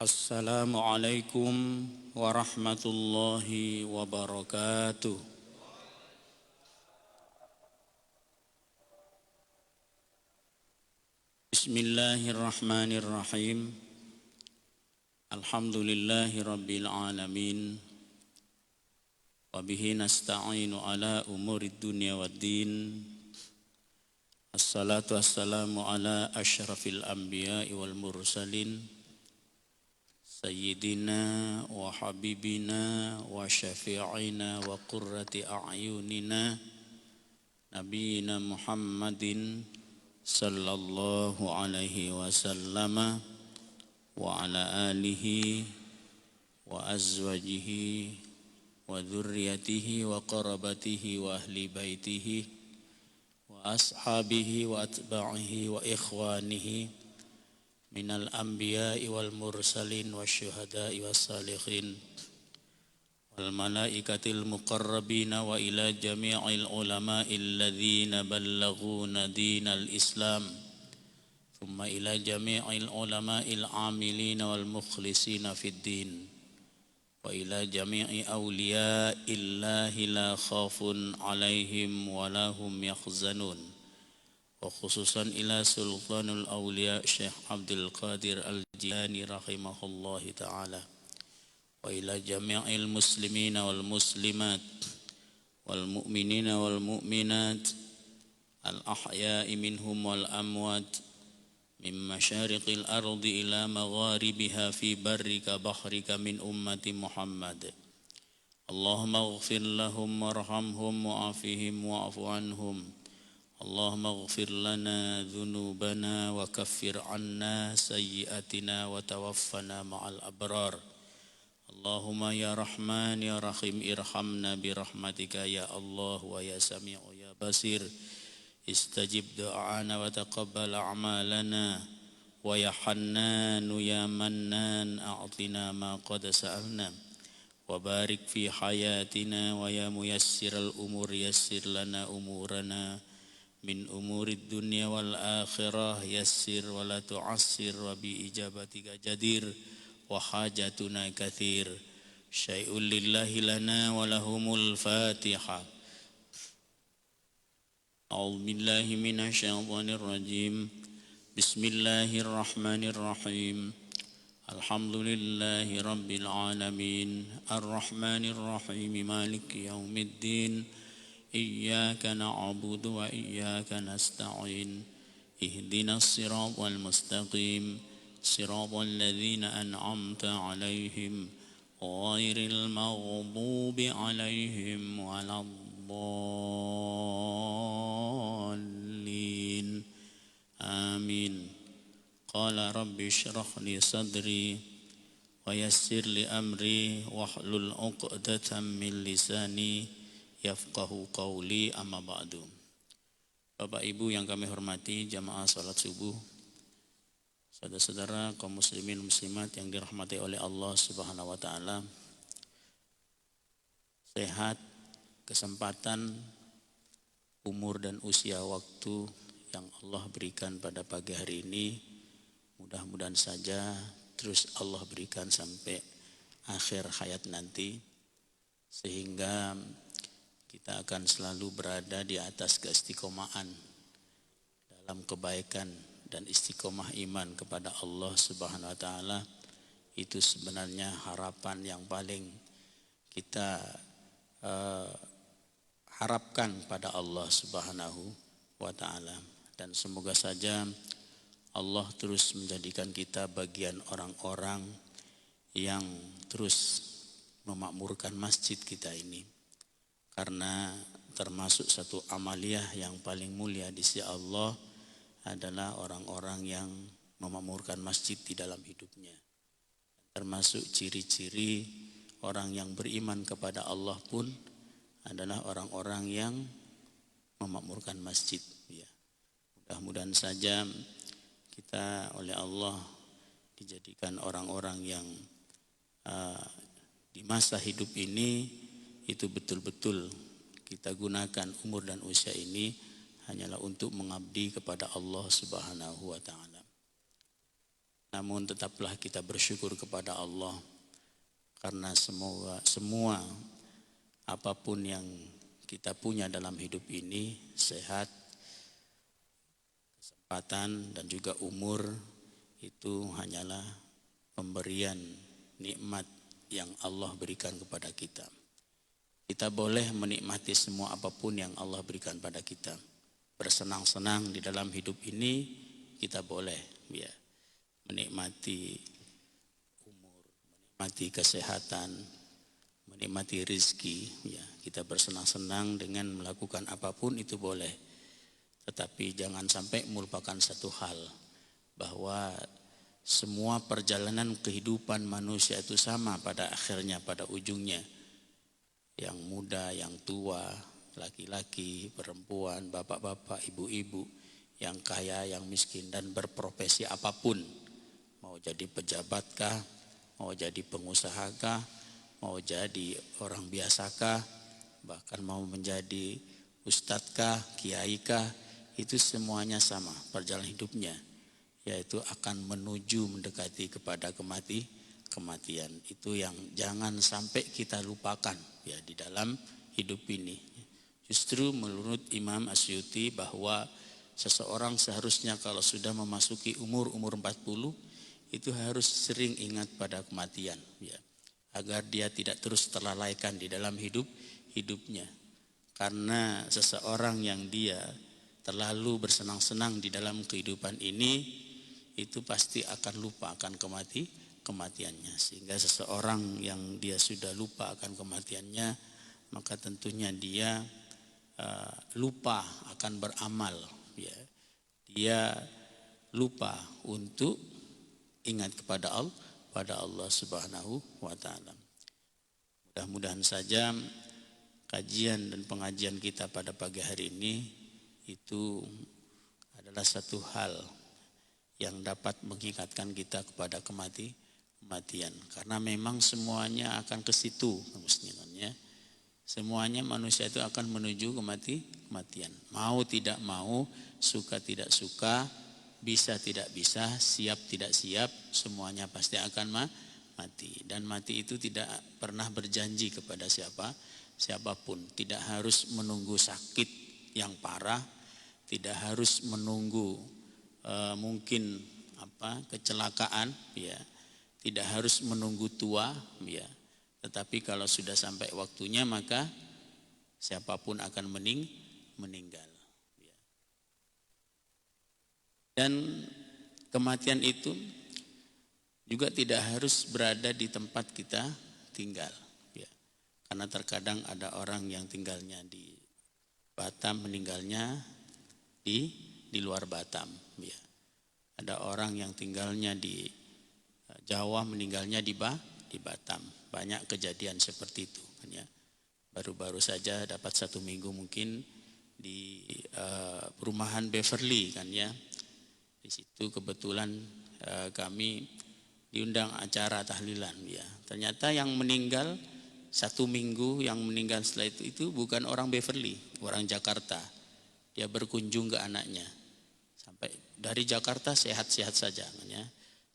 Assalamualaikum warahmatullahi wabarakatuh. Bismillahirrahmanirrahim. Alhamdulillahi rabbil alamin. Wabihi nasta'inu ala umurid dunya waddin. Assalatu wassalamu ala asyrafil anbiya'i wal mursalin. Sayyidina wa habibina wa syafi'ina wa qurrati a'yunina Nabiyina Muhammadin sallallahu alaihi wasallama wa ala alihi wa azwajihi wa dzurriyyatihi wa qarabatihi wa ahli baitihi wa ashabihi wa atba'ihi wa ikhwanihi minal anbiya'i wal mursalin wasyuhada'i wassalihin wal malaikatil muqarrabina wa ila jami'il ulama'il ladzina ballaghuna dinal islam thumma ila jami'il ulama'il amilina wal mukhlisina fid din wa ila jami'i awliya'illahi la khafun alaihim wa lahum yahzanun wa khususan ila sultanul awliya Syekh Abdul Qadir Al-Jilani rahimahullahu ta'ala wa ila jami'il muslimina wal muslimat wal mu'minina wal mu'minat al ahya'i minhum wal amwat min masyariqil ardi ila magharibiha fi barrika bahrika min ummati Muhammad. Allahumma ighfir lahum warhamhum wa'afihim wa'fu anhum. Allahumma ighfir lana dhunubana wa kaffir anna sayyiatina wa tawaffana ma'al abrar. Allahumma ya Rahman ya Rahim irhamna birahmatika ya Allah wa ya Sami'u ya Basir. Istajib du'ana wa taqabbal a'malana wa ya Hannanu ya Mannan a'tina ma qad sa'alna wa barik fi hayatina wa ya muyassiral umur yassir lana umurana min umurid dunya wal akhirah yassir wa la tu'assir wa bi ijabatika jadir wa hajatuna kathir syai'ul lillahi lana wa lahumul fatihah. A'udzu billahi minasy syaithanir rajim. Bismillahirrahmanirrahim. Alhamdulillahi rabbil alamin. Arrahmanir rahim. Maliki yaumiddin. Iyyaka na'budu wa iyyaka nasta'in. Ihdinas siratal mustaqim. Siratal ladzina an'amta 'alaihim ghairil maghdubi 'alaihim waladdallin. Amin. Qala rabbi shrah li sadri wa yassir li amri wahlul 'uqdatam min lisani yafqahu qawli amma ba'du. Bapak Ibu yang kami hormati, jamaah salat subuh, saudara-saudara kaum muslimin muslimat yang dirahmati oleh Allah Subhanahu wa taala. Sehat, kesempatan, umur dan usia waktu yang Allah berikan pada pagi hari ini, mudah-mudahan saja terus Allah berikan sampai akhir hayat nanti, sehingga kita akan selalu berada di atas keistiqomahan dalam kebaikan dan istiqomah iman kepada Allah Subhanahu wa taala. Itu sebenarnya harapan yang paling kita harapkan pada Allah Subhanahu wa taala, dan semoga saja Allah terus menjadikan kita bagian orang-orang yang terus memakmurkan masjid kita ini, karena termasuk satu amaliyah yang paling mulia di sisi Allah adalah orang-orang yang memakmurkan masjid di dalam hidupnya. Termasuk ciri-ciri orang yang beriman kepada Allah pun adalah orang-orang yang memakmurkan masjid. Ya. Mudah-mudahan saja kita oleh Allah dijadikan orang-orang yang di masa hidup ini itu betul-betul kita gunakan umur dan usia ini hanyalah untuk mengabdi kepada Allah Subhanahu wa taala. Namun tetaplah kita bersyukur kepada Allah, karena semua apapun yang kita punya dalam hidup ini, sehat, kesempatan, dan juga umur, itu hanyalah pemberian nikmat yang Allah berikan kepada kita. Kita boleh menikmati semua apapun yang Allah berikan pada kita. Bersenang-senang di dalam hidup ini kita boleh, ya, menikmati umur, menikmati kesehatan, menikmati rezeki, ya. Kita bersenang-senang dengan melakukan apapun itu boleh. Tetapi jangan sampai melupakan satu hal, bahwa semua perjalanan kehidupan manusia itu sama pada akhirnya, pada ujungnya. Yang muda, yang tua, laki-laki, perempuan, bapak-bapak, ibu-ibu, yang kaya, yang miskin, dan berprofesi apapun. Mau jadi pejabatkah, mau jadi pengusahakah, mau jadi orang biasakah, bahkan mau menjadi ustadzkah, kiaikah, itu semuanya sama perjalanan hidupnya, yaitu akan menuju mendekati kepada kematian. Itu yang jangan sampai kita lupakan, ya, di dalam hidup ini. Justru menurut Imam Asyuti bahwa seseorang seharusnya kalau sudah memasuki umur 40 itu harus sering ingat pada kematian, ya, agar dia tidak terus terlalaikan di dalam hidupnya. Karena seseorang yang dia terlalu bersenang-senang di dalam kehidupan ini, itu pasti akan lupa akan kematiannya. Sehingga seseorang yang dia sudah lupa akan kematiannya, maka tentunya dia lupa akan beramal, ya. Dia lupa untuk ingat kepada Allah Subhanahu wa taala. Mudah-mudahan saja kajian dan pengajian kita pada pagi hari ini itu adalah satu hal yang dapat mengingatkan kita kepada kematian. Karena memang semuanya akan ke situ, muslimannya. Semuanya manusia itu akan menuju kematian. Mau tidak mau, suka tidak suka, bisa tidak bisa, siap tidak siap, semuanya pasti akan mati. Dan mati itu tidak pernah berjanji kepada siapapun. Tidak harus menunggu sakit yang parah, tidak harus menunggu mungkin kecelakaan, ya. Tidak harus menunggu tua, ya. Tetapi kalau sudah sampai waktunya, maka siapapun akan meninggal, ya. Dan kematian itu juga tidak harus berada di tempat kita tinggal, ya. Karena terkadang ada orang yang tinggalnya di Batam, meninggalnya di luar Batam, ya. Ada orang yang tinggalnya di Jawa, meninggalnya di Batam. Banyak kejadian seperti itu, ya. Baru-baru saja dapat 1 minggu mungkin di perumahan Beverly, kan, ya. Di situ kebetulan kami diundang acara tahlilan, ya. Ternyata yang meninggal 1 minggu, yang meninggal setelah itu bukan orang Beverly, orang Jakarta. Dia berkunjung ke anaknya. Sampai dari Jakarta sehat-sehat saja, ya.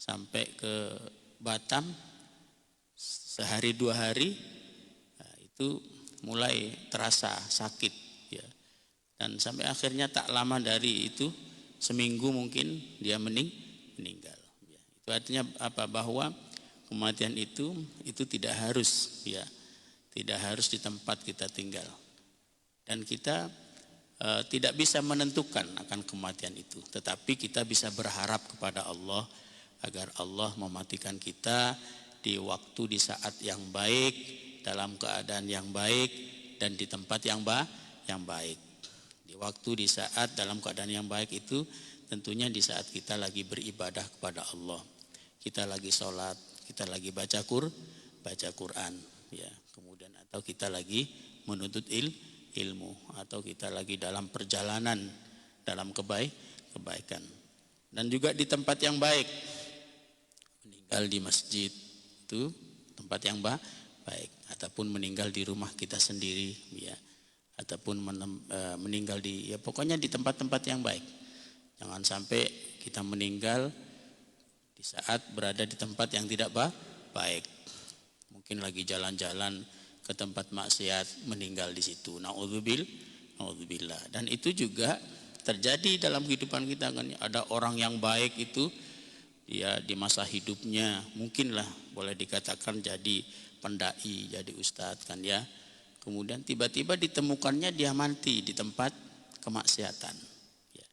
Sampai ke Batam sehari 2 hari, nah, itu mulai terasa sakit, ya. Dan sampai akhirnya tak lama dari itu, seminggu mungkin dia meninggal, ya. Itu artinya apa? Bahwa kematian itu tidak harus, ya, tidak harus di tempat kita tinggal. Dan kita tidak bisa menentukan akan kematian itu, tetapi kita bisa berharap kepada Allah agar Allah mematikan kita di waktu, di saat yang baik, dalam keadaan yang baik, dan di tempat yang baik. Di waktu, di saat, dalam keadaan yang baik itu tentunya di saat kita lagi beribadah kepada Allah, kita lagi sholat, kita lagi baca Quran, ya. Kemudian atau kita lagi menuntut ilmu, atau kita lagi dalam perjalanan dalam kebaikan. Dan juga di tempat yang baik, meninggal di masjid itu tempat yang baik, ataupun meninggal di rumah kita sendiri, ya, ataupun meninggal di, ya, pokoknya di tempat-tempat yang baik. Jangan sampai kita meninggal di saat berada di tempat yang tidak baik. Mungkin lagi jalan-jalan ke tempat maksiat, meninggal di situ. Naudzubillah. Dan itu juga terjadi dalam kehidupan kita kan. Ada orang yang baik itu dia di masa hidupnya mungkinlah boleh dikatakan jadi pendai, jadi ustadz kan ya. Kemudian tiba-tiba ditemukannya dia mati di tempat kemaksiatan, ya,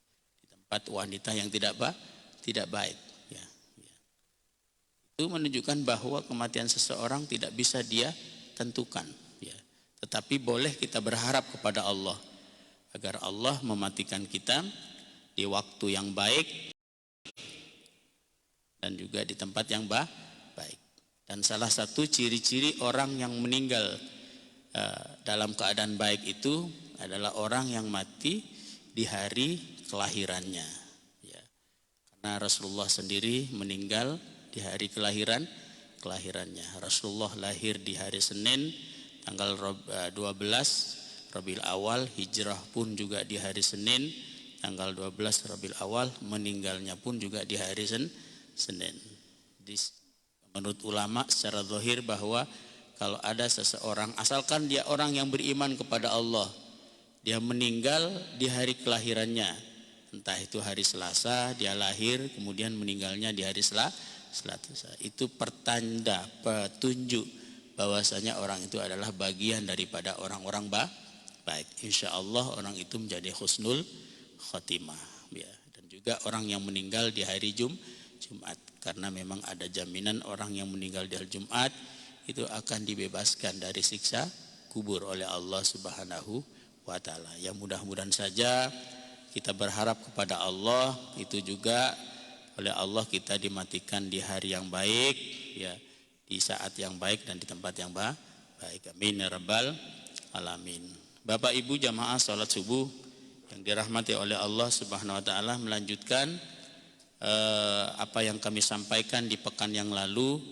di tempat wanita yang tidak baik. Ya, ya. Itu menunjukkan bahwa kematian seseorang tidak bisa dia tentukan. Ya. Tetapi boleh kita berharap kepada Allah agar Allah mematikan kita di waktu yang baik dan juga di tempat yang baik. Dan salah satu ciri-ciri orang yang meninggal dalam keadaan baik itu adalah orang yang mati di hari kelahirannya, ya. Karena Rasulullah sendiri meninggal di hari kelahirannya. Rasulullah lahir di hari Senin tanggal 12 Rabiul Awal, hijrah pun juga di hari Senin tanggal 12 Rabiul Awal, meninggalnya pun juga di hari Senin. Menurut ulama secara zahir bahwa kalau ada seseorang, asalkan dia orang yang beriman kepada Allah, dia meninggal di hari kelahirannya, entah itu hari Selasa dia lahir, kemudian meninggalnya di hari Selasa, itu pertanda, petunjuk bahwasanya orang itu adalah bagian daripada orang-orang baik. Insya Allah orang itu menjadi husnul khotimah, ya. Dan juga orang yang meninggal di hari Jumat, karena memang ada jaminan orang yang meninggal di hari Jumat itu akan dibebaskan dari siksa kubur oleh Allah Subhanahu wa taala. Ya, mudah-mudahan saja kita berharap kepada Allah itu juga oleh Allah kita dimatikan di hari yang baik, ya, di saat yang baik dan di tempat yang baik. Amin ya rabbal alamin. Bapak Ibu jamaah salat subuh yang dirahmati oleh Allah Subhanahu wa taala, melanjutkan apa yang kami sampaikan di pekan yang lalu,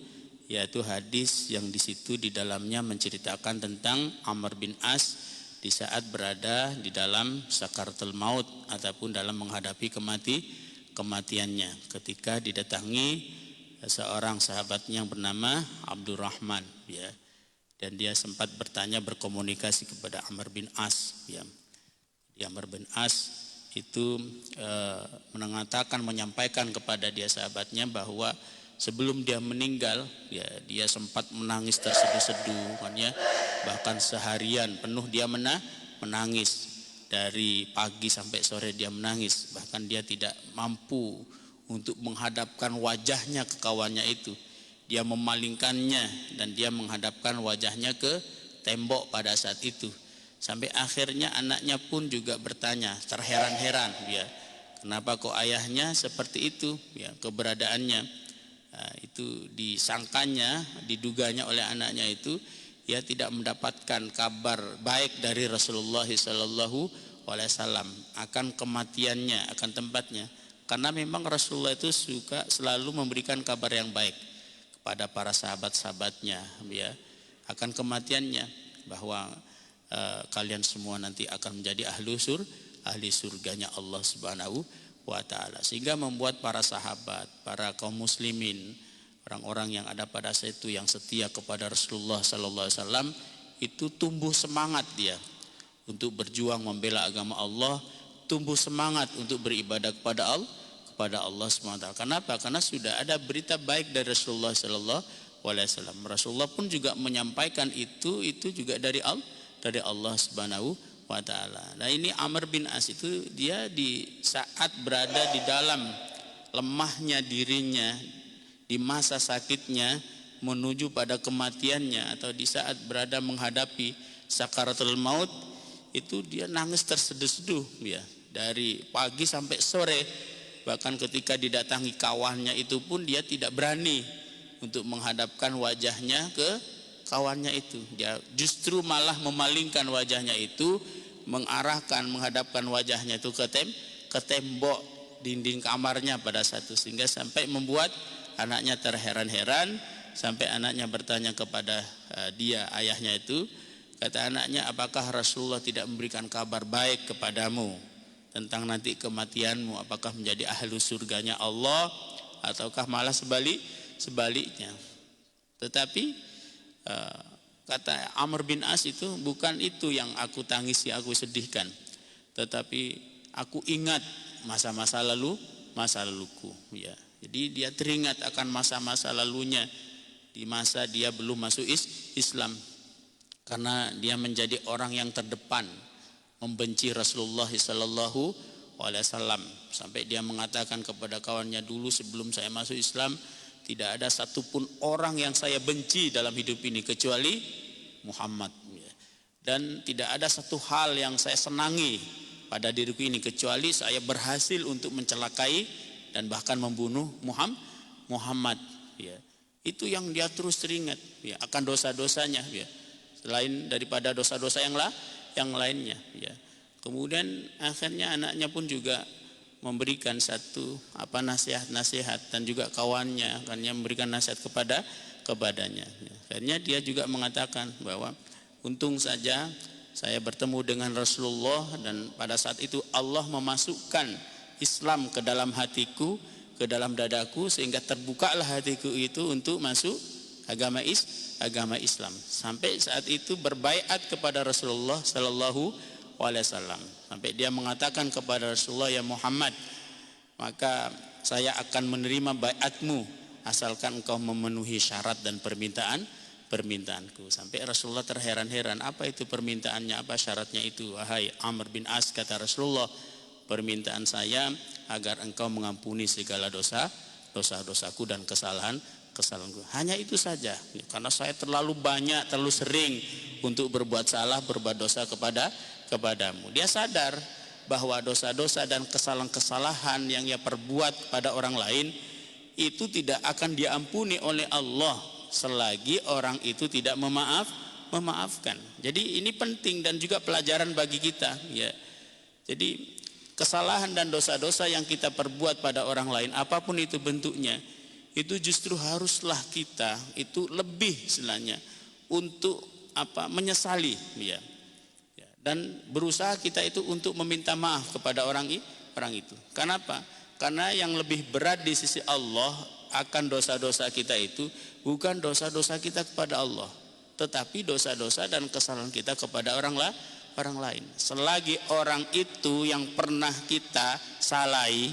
yaitu hadis yang di situ di dalamnya menceritakan tentang Amr bin As di saat berada di dalam sakaratul maut ataupun dalam menghadapi kematiannya, ketika didatangi seorang sahabatnya yang bernama Abdurrahman, ya. Dan dia sempat bertanya, berkomunikasi kepada Amr bin As, ya. Amr bin As itu menyampaikan kepada dia sahabatnya bahwa sebelum dia meninggal, ya, dia sempat menangis terseduh-seduh, kan ya. Bahkan seharian penuh dia menangis, dari pagi sampai sore dia menangis. Bahkan dia tidak mampu untuk menghadapkan wajahnya ke kawannya itu. Dia memalingkannya dan dia menghadapkan wajahnya ke tembok pada saat itu. Sampai akhirnya anaknya pun juga bertanya, terheran-heran dia, kenapa kok ayahnya seperti itu, ya, keberadaannya. Nah, itu disangkanya, diduganya oleh anaknya itu, ia tidak mendapatkan kabar baik dari Rasulullah SAW akan kematiannya, akan tempatnya. Karena memang Rasulullah itu suka selalu memberikan kabar yang baik kepada para sahabat-sahabatnya, ya, akan kematiannya, bahwa kalian semua nanti akan menjadi ahli surganya Allah Subhanahu wa ta'ala. Sehingga membuat para sahabat, para kaum muslimin, orang-orang yang ada pada saat itu yang setia kepada Rasulullah SAW, itu tumbuh semangat dia untuk berjuang membela agama Allah, tumbuh semangat untuk beribadah kepada Allah SWT. Kenapa? Karena sudah ada berita baik dari Rasulullah SAW. Rasulullah pun juga menyampaikan itu juga dari Allah Subhanahu wa ta'ala. Nah, ini Amr bin As itu dia di saat berada di dalam lemahnya dirinya, di masa sakitnya menuju pada kematiannya, atau di saat berada menghadapi sakaratul maut, itu dia nangis terseduh-seduh, ya, dari pagi sampai sore. Bahkan ketika didatangi kawannya itu pun dia tidak berani untuk menghadapkan wajahnya ke kawannya itu. Dia justru malah memalingkan wajahnya itu, menghadapkan wajahnya itu ke tembok dinding kamarnya pada satu, sehingga sampai membuat anaknya terheran-heran. Sampai anaknya bertanya kepada dia, ayahnya itu, kata anaknya, apakah Rasulullah tidak memberikan kabar baik kepadamu tentang nanti kematianmu, apakah menjadi ahlu surganya Allah ataukah malah sebaliknya. Tetapi kata Amr bin As itu, bukan itu yang aku tangisi, aku sedihkan, tetapi aku ingat masa-masa laluku, ya. Jadi dia teringat akan masa-masa lalunya di masa dia belum masuk Islam, karena dia menjadi orang yang terdepan membenci Rasulullah sallallahu alaihi wasallam, sampai dia mengatakan kepada kawannya, dulu sebelum saya masuk Islam tidak ada satupun orang yang saya benci dalam hidup ini kecuali Muhammad, dan tidak ada satu hal yang saya senangi pada diriku ini kecuali saya berhasil untuk mencelakai dan bahkan membunuh Muhammad, ya. Itu yang dia terus teringat, ya, akan dosa-dosanya, ya, selain daripada dosa-dosa yang lainnya, ya. Kemudian akhirnya anaknya pun juga memberikan satu nasihat dan juga kawannya akhirnya memberikan nasihat kepadanya. Akhirnya dia juga mengatakan bahwa untung saja saya bertemu dengan Rasulullah, dan pada saat itu Allah memasukkan Islam ke dalam hatiku, ke dalam dadaku, sehingga terbukalah hatiku itu untuk masuk agama Islam. Sampai saat itu berbaiat kepada Rasulullah sallallahu alaihi wasallam. Sampai dia mengatakan kepada Rasulullah, ya Muhammad, maka saya akan menerima baiatmu asalkan engkau memenuhi syarat dan permintaanku. Sampai Rasulullah terheran-heran, apa itu permintaannya, apa syaratnya itu? Wahai Amr bin As, kata Rasulullah, permintaan saya agar engkau mengampuni segala dosa-dosaku dan kesalahanku. Hanya itu saja, karena saya terlalu banyak, terlalu sering untuk berbuat salah, berbuat dosa kepadamu. Dia sadar bahwa dosa-dosa dan kesalahan-kesalahan yang ia perbuat pada orang lain itu tidak akan diampuni oleh Allah selagi orang itu tidak memaafkan. Jadi ini penting dan juga pelajaran bagi kita, ya. Jadi kesalahan dan dosa-dosa yang kita perbuat pada orang lain, apapun itu bentuknya, itu justru haruslah kita itu lebih istilahnya untuk menyesali, ya. Dan berusaha kita itu untuk meminta maaf kepada orang itu. Kenapa? Karena yang lebih berat di sisi Allah akan dosa-dosa kita itu bukan dosa-dosa kita kepada Allah, tetapi dosa-dosa dan kesalahan kita kepada orang lain. Selagi orang itu yang pernah kita salahi,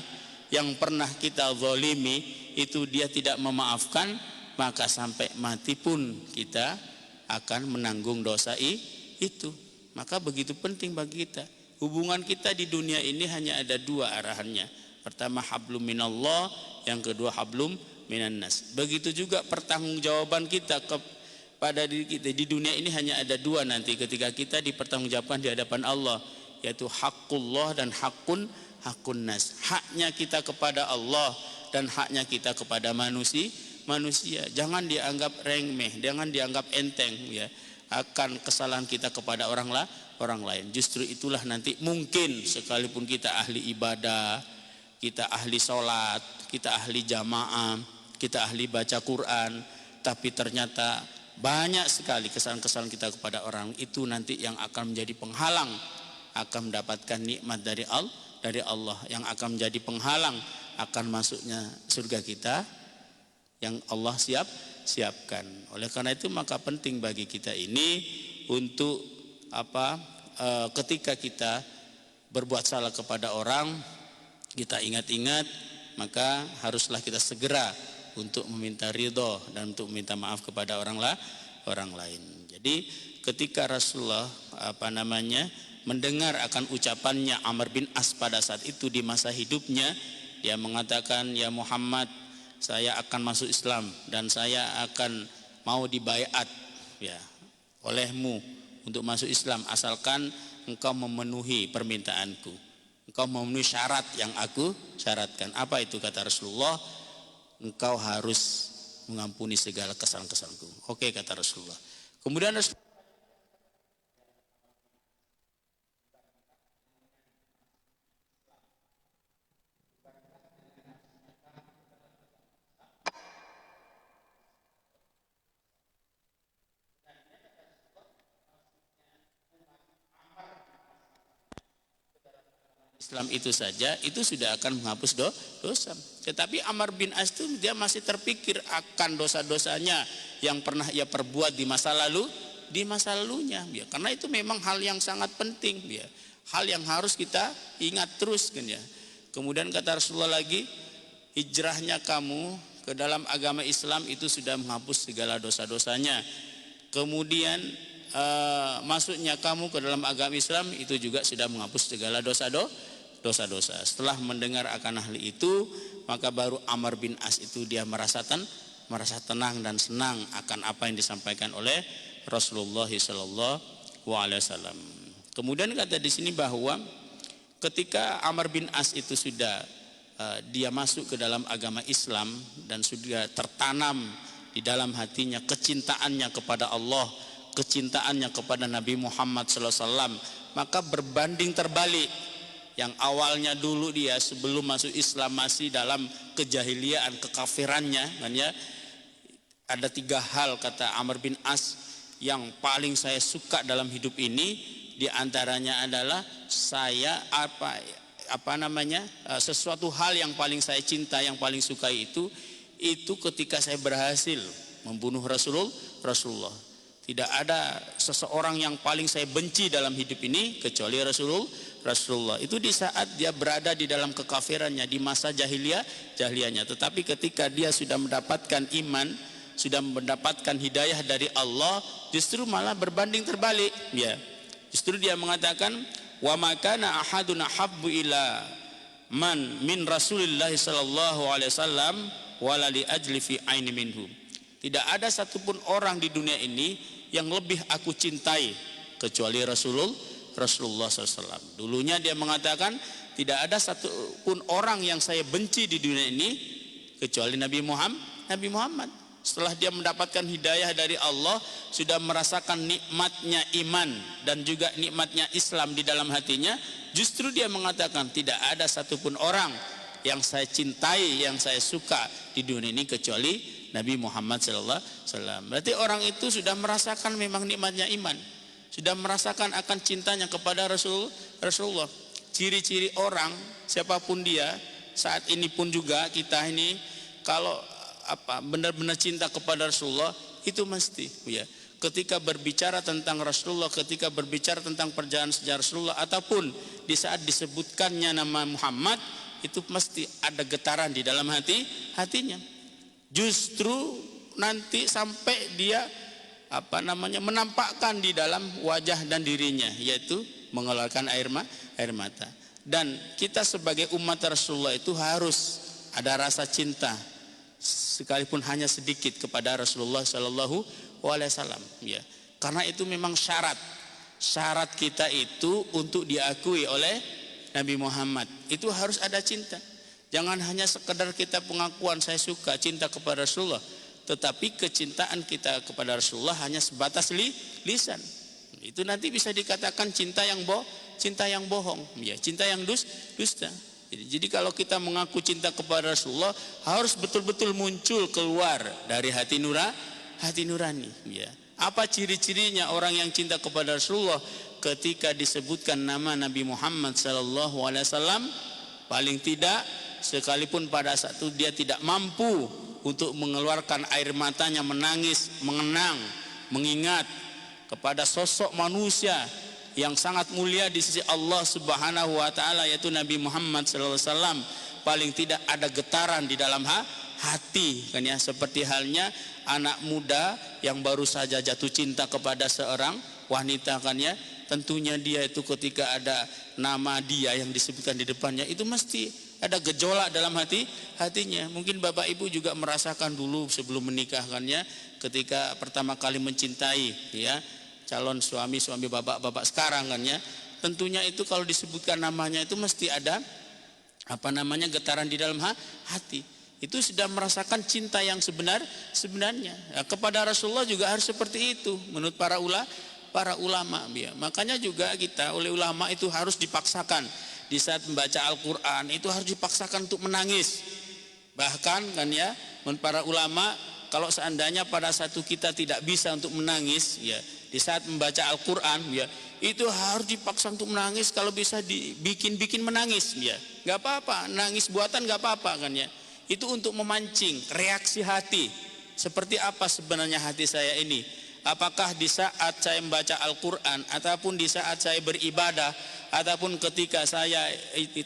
yang pernah kita zalimi, itu dia tidak memaafkan, maka sampai mati pun kita akan menanggung dosa itu. Maka begitu penting bagi kita. Hubungan kita di dunia ini hanya ada dua arahannya. Pertama hablum minallah, yang kedua hablum minan nas. Begitu juga pertanggungjawaban kita kepada diri kita di dunia ini hanya ada dua nanti ketika kita dipertanggungjawabkan di hadapan Allah, yaitu haqqullah dan hakun nas. Haknya kita kepada Allah dan haknya kita kepada manusia. Jangan dianggap remeh, jangan dianggap enteng, ya, akan kesalahan kita kepada orang lain. Justru itulah nanti mungkin sekalipun kita ahli ibadah, kita ahli sholat, kita ahli jamaah, kita ahli baca Quran, tapi ternyata banyak sekali kesalahan-kesalahan kita kepada orang itu nanti yang akan menjadi penghalang akan mendapatkan nikmat dari Allah, yang akan menjadi penghalang akan masuknya surga kita yang Allah siapkan. Oleh karena itu maka penting bagi kita ini untuk ketika kita berbuat salah kepada orang, kita ingat-ingat, maka haruslah kita segera untuk meminta ridho dan untuk meminta maaf kepada orang lain. Jadi ketika Rasulullah mendengar akan ucapannya Amr bin As pada saat itu di masa hidupnya, dia mengatakan, ya Muhammad, saya akan masuk Islam dan saya akan mau dibaiat, ya, olehmu untuk masuk Islam asalkan engkau memenuhi permintaanku, engkau memenuhi syarat yang aku syaratkan. Apa itu kata Rasulullah? Engkau harus mengampuni segala kesalahan-kesalahanku. Oke, kata Rasulullah. Kemudian Islam itu saja itu sudah akan menghapus dosa. Tetapi Amr bin As itu dia masih terpikir akan dosa-dosanya yang pernah ia perbuat di masa lalunya, ya. Karena itu memang hal yang sangat penting, ya. Hal yang harus kita ingat terus, kan, ya. Kemudian kata Rasulullah lagi, hijrahnya kamu ke dalam agama Islam itu sudah menghapus segala dosa-dosanya. Kemudian masuknya kamu ke dalam agama Islam itu juga sudah menghapus segala dosa-dosa. Setelah mendengar akan hal itu, maka baru Amr bin As itu dia merasa tenang dan senang akan apa yang disampaikan oleh Rasulullah SAW. Kemudian kata di sini bahwa ketika Amr bin As itu sudah dia masuk ke dalam agama Islam dan sudah tertanam di dalam hatinya kecintaannya kepada Allah, kecintaannya kepada Nabi Muhammad SAW, maka berbanding terbalik. Yang awalnya dulu dia sebelum masuk Islam masih dalam kejahiliaan, kekafirannya, kan, ya. Ada 3 hal kata Amr bin As yang paling saya suka dalam hidup ini, di antaranya adalah saya sesuatu hal yang paling saya cinta, yang paling suka itu ketika saya berhasil membunuh Rasulullah. Tidak ada seseorang yang paling saya benci dalam hidup ini kecuali Rasulullah. Itu di saat dia berada di dalam kekafirannya, di masa jahiliyahnya. Tetapi ketika dia sudah mendapatkan iman, sudah mendapatkan hidayah dari Allah, justru malah berbanding terbalik, ya. Justru dia mengatakan, wa makana ahadun habbu ila man min Rasulillah sallallahu alaihi wasallam wala li ajli fi aini minhu. Tidak ada satupun orang di dunia ini yang lebih aku cintai kecuali Rasulullah SAW. Dulunya dia mengatakan tidak ada satupun orang yang saya benci di dunia ini kecuali Nabi Muhammad. Setelah dia mendapatkan hidayah dari Allah, sudah merasakan nikmatnya iman dan juga nikmatnya Islam di dalam hatinya, justru dia mengatakan tidak ada satupun orang yang saya cintai, yang saya suka di dunia ini kecuali Nabi Muhammad SAW. Berarti orang itu sudah merasakan memang nikmatnya iman, sudah merasakan akan cintanya kepada Rasulullah. Ciri-ciri orang siapapun dia, saat ini pun juga kita ini kalau benar-benar cinta kepada Rasulullah itu mesti, ya, ketika berbicara tentang Rasulullah, ketika berbicara tentang perjalanan sejarah Rasulullah, ataupun di saat disebutkannya nama Muhammad, itu mesti ada getaran di dalam hatinya. Justru nanti sampai dia menampakkan di dalam wajah dan dirinya, yaitu mengeluarkan air mata. Dan kita sebagai umat Rasulullah itu harus ada rasa cinta, sekalipun hanya sedikit, kepada Rasulullah Sallallahu Alaihi Wasallam, ya. Karena itu memang syarat kita itu untuk diakui oleh Nabi Muhammad itu harus ada cinta. Jangan hanya sekedar kita pengakuan saya suka cinta kepada Rasulullah, tetapi kecintaan kita kepada Rasulullah hanya sebatas lisan. Itu nanti bisa dikatakan cinta yang bohong, ya, cinta yang dusta. Jadi kalau kita mengaku cinta kepada Rasulullah harus betul-betul muncul keluar dari hati nurani, ya. Apa ciri-cirinya orang yang cinta kepada Rasulullah? Ketika disebutkan nama Nabi Muhammad SAW, paling tidak sekalipun pada saat itu dia tidak mampu untuk mengeluarkan air matanya, menangis, mengenang, mengingat kepada sosok manusia yang sangat mulia di sisi Allah Subhanahu wa taala, yaitu Nabi Muhammad SAW, paling tidak ada getaran di dalam hati, kan, ya. Seperti halnya anak muda yang baru saja jatuh cinta kepada seorang wanita, kan, ya. Tentunya dia itu ketika ada nama dia yang disebutkan di depannya itu mesti ada gejolak dalam hatinya. Mungkin Bapak Ibu juga merasakan dulu sebelum menikah, kan, ya, ketika pertama kali mencintai, ya, calon suami bapak sekarang, kan, ya. Tentunya itu kalau disebutkan namanya itu mesti ada getaran di dalam hati. Itu sudah merasakan cinta yang sebenarnya. Ya, kepada Rasulullah juga harus seperti itu menurut para ulama, ya. Makanya juga kita oleh ulama itu harus dipaksakan di saat membaca Al-Qur'an itu harus dipaksakan untuk menangis. Bahkan, kan, ya, menurut para ulama kalau seandainya pada satu kita tidak bisa untuk menangis, ya, di saat membaca Al-Qur'an, ya, itu harus dipaksa untuk menangis, kalau bisa dibikin menangis ya. Nggak apa-apa, nangis buatan nggak apa-apa kan ya. Itu untuk memancing reaksi hati. Seperti apa sebenarnya hati saya ini? Apakah di saat saya membaca Al-Quran, ataupun di saat saya beribadah, ataupun ketika saya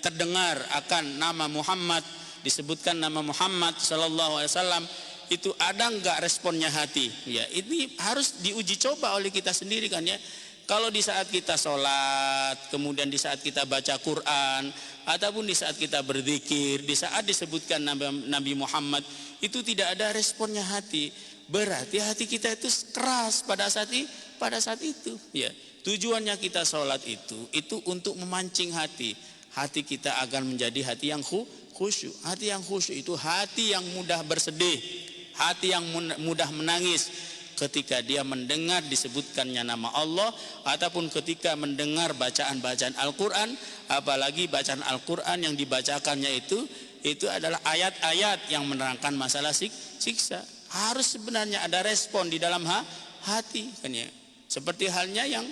terdengar akan nama Muhammad, disebutkan nama Muhammad sallallahu alaihi wasallam, itu ada enggak responnya hati? Ya, ini harus diuji coba oleh kita sendiri kan ya. Kalau di saat kita sholat, kemudian di saat kita baca Quran, ataupun di saat kita berzikir, di saat disebutkan Nabi Muhammad, itu tidak ada responnya hati, berarti hati kita itu keras pada saat itu. Ya, tujuannya kita sholat itu untuk memancing hati kita akan menjadi hati yang khusyuk. Hati yang khusyuk itu hati yang mudah bersedih, hati yang mudah menangis ketika dia mendengar disebutkannya nama Allah, ataupun ketika mendengar bacaan-bacaan Al-Quran, apalagi bacaan Al-Quran yang dibacakannya itu adalah ayat-ayat yang menerangkan masalah siksa. Harus sebenarnya ada respon di dalam hati kan ya. Seperti halnya yang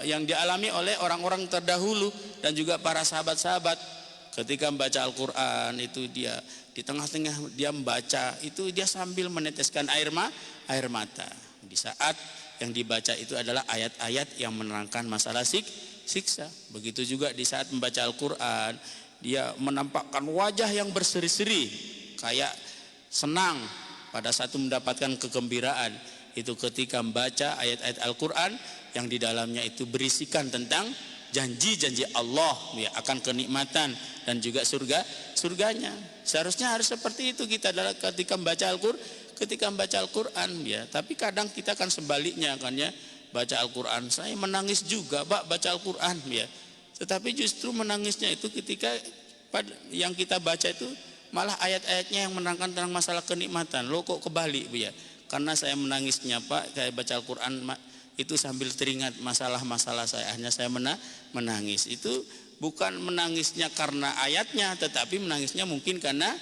yang dialami oleh orang-orang terdahulu dan juga para sahabat-sahabat ketika membaca Al-Quran, itu dia di tengah-tengah dia membaca, itu dia sambil meneteskan air mata. Di saat yang dibaca itu adalah ayat-ayat yang menerangkan masalah siksa. Begitu juga di saat membaca Al-Quran, dia menampakkan wajah yang berseri-seri, kayak senang pada saat mendapatkan kegembiraan. Itu ketika membaca ayat-ayat Al-Quran yang di dalamnya itu berisikan tentang janji-janji Allah ya, akan kenikmatan dan juga surganya. Seharusnya harus seperti itu kita ketika membaca Al-Quran ya. Tapi kadang kita kan sebaliknya kan ya, baca Al-Quran saya menangis juga baca Al-Quran ya. Tetapi justru menangisnya itu ketika yang kita baca itu malah ayat-ayatnya yang menerangkan tentang masalah kenikmatan. Loh kok kebalik ya? Karena saya menangisnya Pak, saya baca Al-Quran itu sambil teringat masalah-masalah saya, hanya saya menangis. Itu bukan menangisnya karena ayatnya, tetapi menangisnya mungkin karena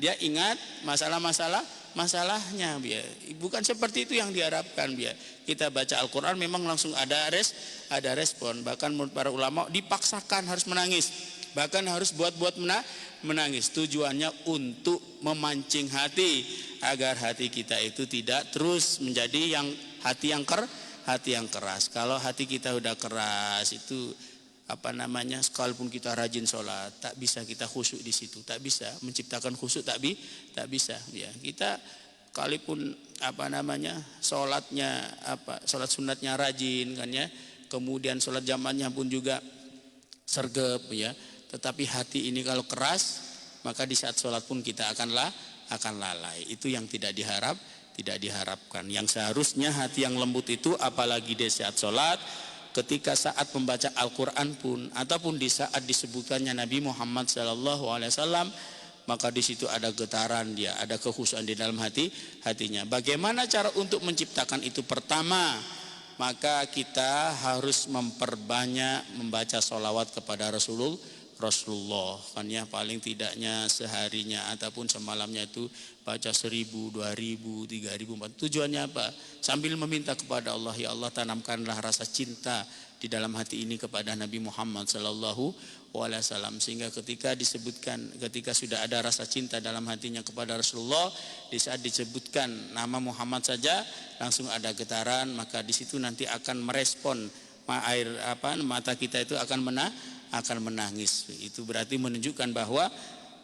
dia ingat masalahnya. Bukan seperti itu yang diharapkan. Kita baca Al-Quran memang langsung ada respon. Bahkan menurut para ulama dipaksakan harus menangis, bahkan harus buat menangis. Tujuannya untuk memancing hati agar hati kita itu tidak terus menjadi hati yang keras. Kalau hati kita udah keras itu sekalipun kita rajin sholat, tak bisa kita khusyuk di situ, tak bisa menciptakan khusyuk, tak bisa ya. Kita sekalipun sholatnya sholat sunatnya rajin kan ya, kemudian sholat jamaahnya pun juga sergap ya, tetapi hati ini kalau keras, maka di saat sholat pun kita akan lalai. Itu yang tidak diharapkan. Yang seharusnya hati yang lembut itu, apalagi di saat sholat, ketika saat membaca Al-Quran pun, ataupun di saat disebutkannya Nabi Muhammad SAW, maka di situ ada getaran dia, ada kekhusyukan di dalam hatinya. Bagaimana cara untuk menciptakan itu? Pertama, maka kita harus memperbanyak membaca sholawat kepada Rasulullah kan ya, paling tidaknya seharinya ataupun semalamnya itu baca 1000, 2000, 3000, 4000. Tujuannya apa? Sambil meminta kepada Allah, ya Allah tanamkanlah rasa cinta di dalam hati ini kepada Nabi Muhammad sallallahu alaihi wasallam, sehingga ketika sudah ada rasa cinta dalam hatinya kepada Rasulullah, di saat disebutkan nama Muhammad saja langsung ada getaran, maka di situ nanti akan merespon mata kita itu akan menangis. Itu berarti menunjukkan bahwa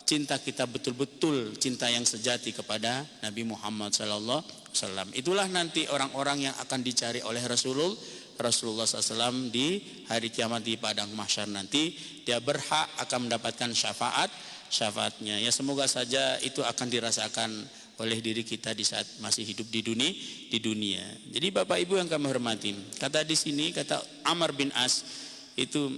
cinta kita betul-betul cinta yang sejati kepada Nabi Muhammad sallallahu alaihi wasallam. Itulah nanti orang-orang yang akan dicari oleh Rasulullah SAW di hari kiamat di padang mahsyar nanti. Dia berhak akan mendapatkan syafaatnya. Ya, semoga saja itu akan dirasakan oleh diri kita di saat masih hidup di dunia. Jadi Bapak Ibu yang kami hormati, kata di sini kata Amr bin As itu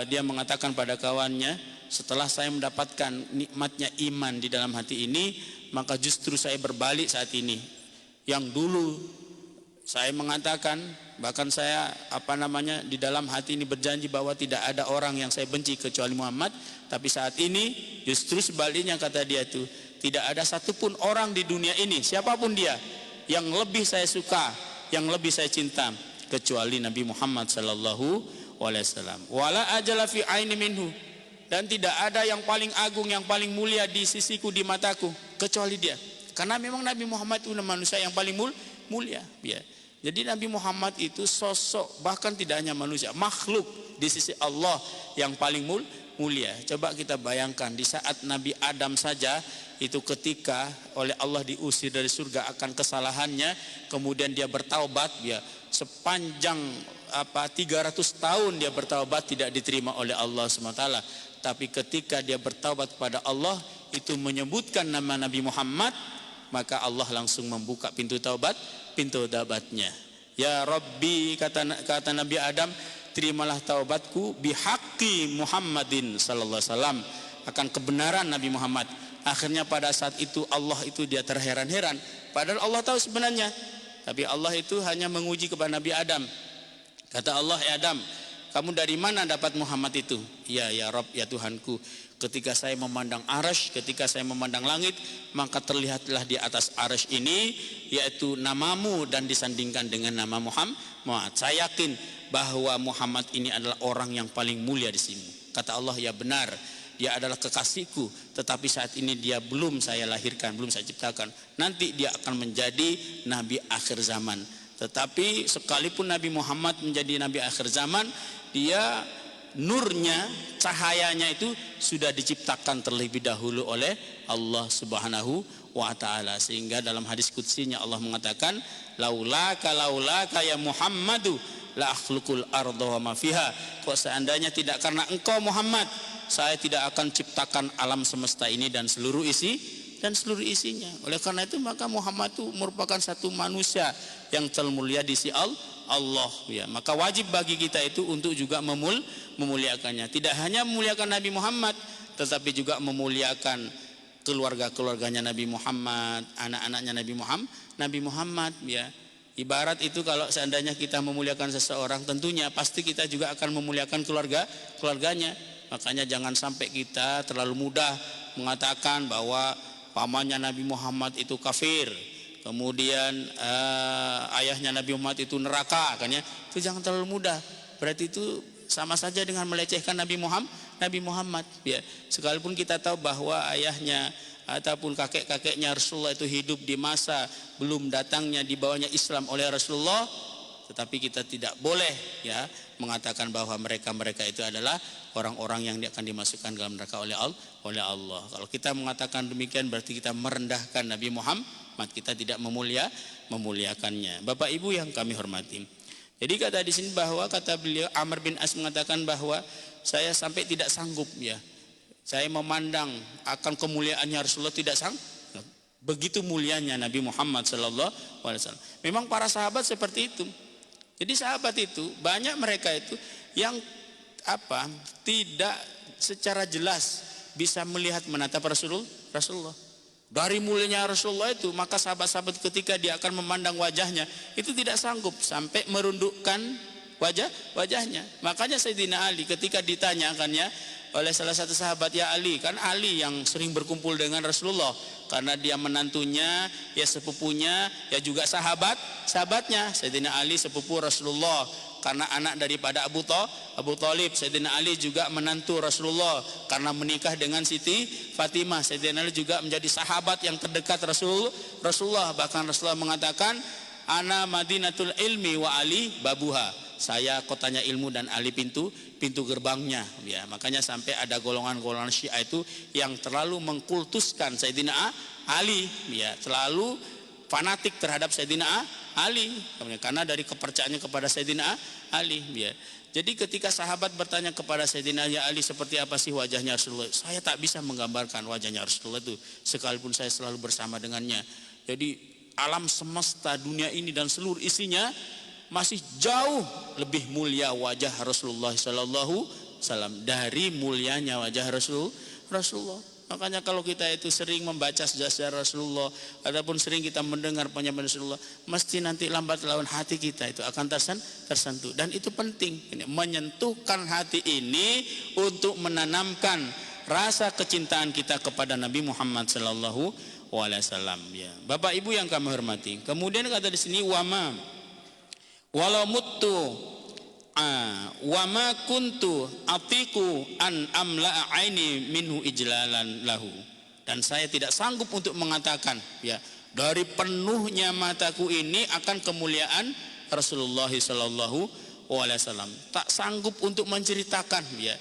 dia mengatakan pada kawannya, setelah saya mendapatkan nikmatnya iman di dalam hati ini, maka justru saya berbalik saat ini. Yang dulu saya mengatakan, bahkan saya di dalam hati ini berjanji bahwa tidak ada orang yang saya benci kecuali Muhammad, tapi saat ini justru sebaliknya, kata dia itu, tidak ada satupun orang di dunia ini, siapapun dia, yang lebih saya suka, yang lebih saya cinta kecuali Nabi Muhammad sallallahu alaihi wasallam. Wala ajala fi aini minhu, dan tidak ada yang paling agung, yang paling mulia di sisiku, di mataku kecuali dia. Karena memang Nabi Muhammad itu manusia yang paling mulia, ya. Jadi Nabi Muhammad itu sosok, bahkan tidak hanya manusia, makhluk di sisi Allah yang paling mulia. Coba kita bayangkan, di saat Nabi Adam saja itu ketika oleh Allah diusir dari surga akan kesalahannya, kemudian dia bertaubat, ya, sepanjang 300 tahun dia bertaubat tidak diterima oleh Allah SWT. Tapi ketika dia bertaubat kepada Allah, itu menyebutkan nama Nabi Muhammad, maka Allah langsung membuka pintu taubatnya. Ya Rabbi, kata Nabi Adam, terimalah taubatku bihaqqi Muhammadin sallallahu alaihi wasallam, akan kebenaran Nabi Muhammad. Akhirnya pada saat itu Allah itu dia terheran-heran, padahal Allah tahu sebenarnya, tapi Allah itu hanya menguji kepada Nabi Adam. Kata Allah, ya Adam, kamu dari mana dapat Muhammad itu? Ya Rabb, ya Tuhanku, ketika saya memandang arasy, ketika saya memandang langit, maka terlihatlah di atas arasy ini yaitu namamu dan disandingkan dengan nama Muhammad. Saya yakin bahwa Muhammad ini adalah orang yang paling mulia di sini. Kata Allah, ya benar, dia adalah kekasihku, tetapi saat ini dia belum saya lahirkan, belum saya ciptakan. Nanti dia akan menjadi nabi akhir zaman. Tetapi sekalipun Nabi Muhammad menjadi nabi akhir zaman, dia nurnya, cahayanya itu sudah diciptakan terlebih dahulu oleh Allah Subhanahu wa ta'ala. Sehingga dalam hadis qudsinya Allah mengatakan, laulaka ya Muhammadu la akhluqul arda wa ma fiha. Kok seandainya tidak karena engkau Muhammad, saya tidak akan ciptakan alam semesta ini dan seluruh isinya. Oleh karena itu maka Muhammad itu merupakan satu manusia yang termulia di sisi Allah, ya. Maka wajib bagi kita itu untuk juga memuliakannya. Tidak hanya memuliakan Nabi Muhammad, tetapi juga memuliakan keluarga-keluarganya Nabi Muhammad, anak-anaknya Nabi Muhammad, ya. Ibarat itu kalau seandainya kita memuliakan seseorang, tentunya pasti kita juga akan memuliakan keluarganya. Makanya jangan sampai kita terlalu mudah mengatakan bahwa pamannya Nabi Muhammad itu kafir, kemudian ayahnya Nabi Muhammad itu neraka, kan ya. Itu jangan terlalu mudah. Berarti itu sama saja dengan melecehkan Nabi Muhammad, ya. Sekalipun kita tahu bahwa ayahnya ataupun kakek-kakeknya Rasulullah itu hidup di masa belum datangnya dibawanya Islam oleh Rasulullah, tetapi kita tidak boleh, ya, mengatakan bahwa mereka itu adalah orang-orang yang akan dimasukkan dalam neraka oleh Allah. Kalau kita mengatakan demikian berarti kita merendahkan Nabi Muhammad, kita tidak memuliakannya. Bapak Ibu yang kami hormati. Jadi kata di sini bahwa kata beliau Amr bin As mengatakan bahwa saya sampai tidak sanggup, ya. Saya memandang akan kemuliaannya Rasulullah tidak sanggup. Begitu mulianya Nabi Muhammad sallallahu alaihi wasallam. Memang para sahabat seperti itu. Jadi sahabat itu banyak mereka itu yang tidak secara jelas bisa melihat menatap Rasulullah. Dari mulianya Rasulullah itu, maka sahabat-sahabat ketika dia akan memandang wajahnya itu tidak sanggup sampai merundukkan wajahnya. Makanya Sayyidina Ali ketika ditanyakannya oleh salah satu sahabat, ya Ali, kan Ali yang sering berkumpul dengan Rasulullah karena dia menantunya, ya sepupunya, ya juga sahabatnya. Sayyidina Ali sepupu Rasulullah karena anak daripada Abu Thalib. Sayyidina Ali juga menantu Rasulullah karena menikah dengan Siti Fatimah. Sayyidina Ali juga menjadi sahabat yang terdekat Rasulullah. Bahkan Rasulullah mengatakan, ana madinatul ilmi wa Ali babuha. Saya kotanya ilmu dan Ali pintu gerbangnya, ya. Makanya sampai ada golongan-golongan Syiah itu yang terlalu mengkultuskan Sayyidina Ali, ya, terlalu fanatik terhadap Sayyidina Ali karena dari kepercayaannya kepada Sayyidina Ali, ya. Jadi ketika sahabat bertanya kepada Sayyidina Ali, seperti apa sih wajahnya Rasulullah? Saya tak bisa menggambarkan wajahnya Rasulullah itu sekalipun saya selalu bersama dengannya. Jadi alam semesta dunia ini dan seluruh isinya masih jauh lebih mulia wajah Rasulullah sallallahu alaihi wasallam dari mulianya wajah Rasulullah. Makanya kalau kita itu sering membaca sejarah Rasulullah ataupun sering kita mendengar penyampaian Rasulullah, mesti nanti lambat laun hati kita itu akan tersentuh. Dan itu penting, menyentuhkan hati ini untuk menanamkan rasa kecintaan kita kepada Nabi Muhammad sallallahu alaihi wasallam, ya. Bapak Ibu yang kami hormati. Kemudian kata di sini walau muttu wa ma kuntu atiku an amla aini minhu ijlalan lahu. Dan saya tidak sanggup untuk mengatakan, ya, dari penuhnya mataku ini akan kemuliaan Rasulullah sallallahu alaihi wasallam. Tak sanggup untuk menceritakan, ya,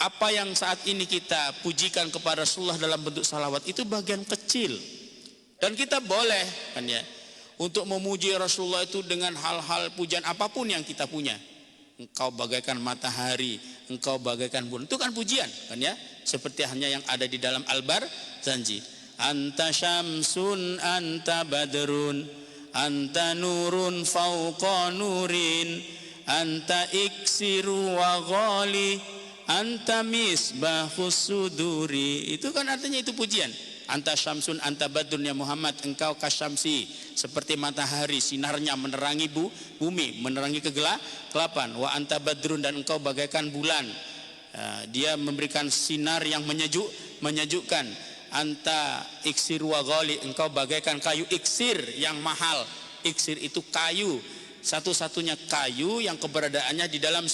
apa yang saat ini kita pujikan kepada Rasulullah dalam bentuk salawat itu bagian kecil. Dan kita boleh, kan, ya, untuk memuji Rasulullah itu dengan hal-hal pujian apapun yang kita punya. Engkau bagaikan matahari, engkau bagaikan bulan, itu kan pujian, kan, ya, seperti hanya yang ada di dalam Al-Bar Zanji. Anta syamsun anta badrun anta nurun fauqa nurin anta iksiru wa ghali anta misbahus suduri. Itu kan artinya itu pujian. Anta syamsun anta badrun, ya Muhammad, engkau kasyamsi, seperti matahari, sinarnya menerangi bumi, menerangi kegelapan. Wa anta badrun, dan engkau bagaikan bulan, dia memberikan sinar yang menyejukkan. Anta iksir wa ghali, engkau bagaikan kayu iksir yang mahal. Iksir itu kayu, satu-satunya kayu yang keberadaannya di dalam